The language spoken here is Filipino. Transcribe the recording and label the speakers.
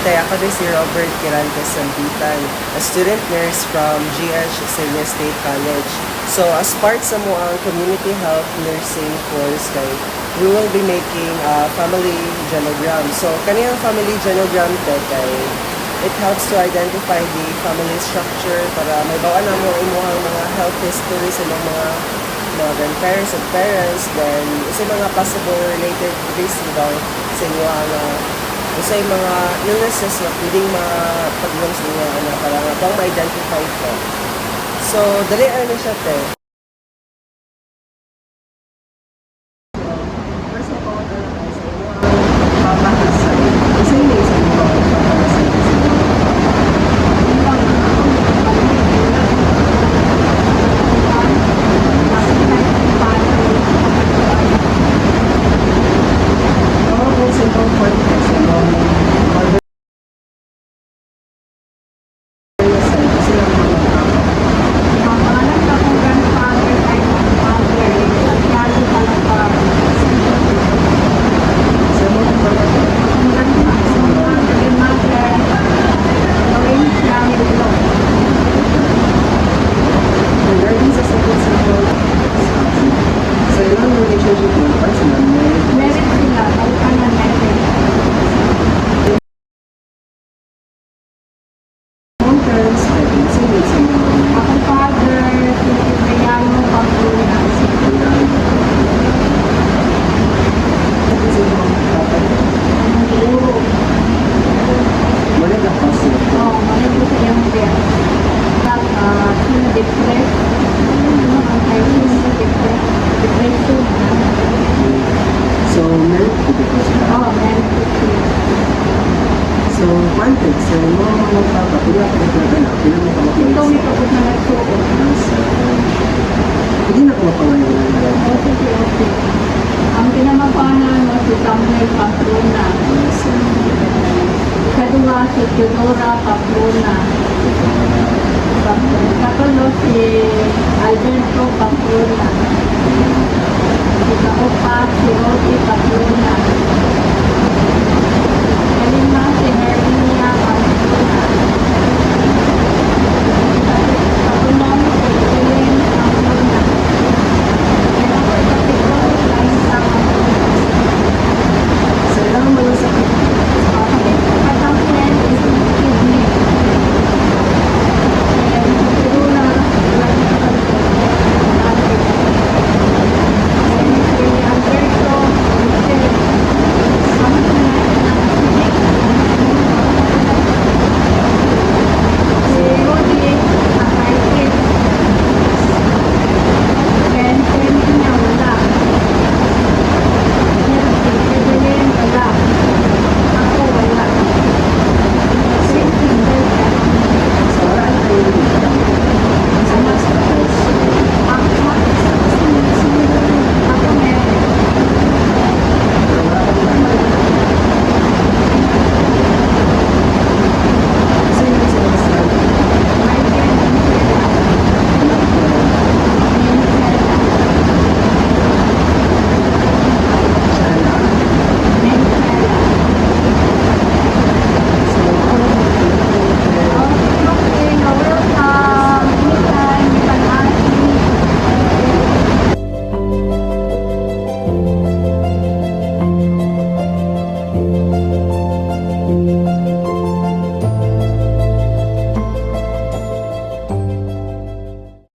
Speaker 1: Tay, ako din si Robert Kirantes Sambitan, a student nurse from GH Senior State College. So as part sa mo ang community health nursing course kay we will be making a family genogram. So kaniyang family genogram kay it helps to identify the family structure para may bawa na mo imuhang mga health history sa mga grandparents and parents, then isa mga possible related risk daw sa inyo isa yung mga illnesses na pwedeng mapaglang sa inyo para nga bang ma-identify ko. So, dali ano siya te. First of all, sa inyo ang pabahasay. Isa yung isa yung pabahasay. So, wanted, so mo magpapatula ka na na, pinamukha
Speaker 2: ito may tapos na nagsuot.
Speaker 1: Hindi na ko mapangayon.
Speaker 2: Okay. Ang pinamagpanan mo si Samuel Pamplona. Kadua si Teodora Pamplona. Katulo si Alberto Pamplona. Ikaw pa si Rosy Pamplona.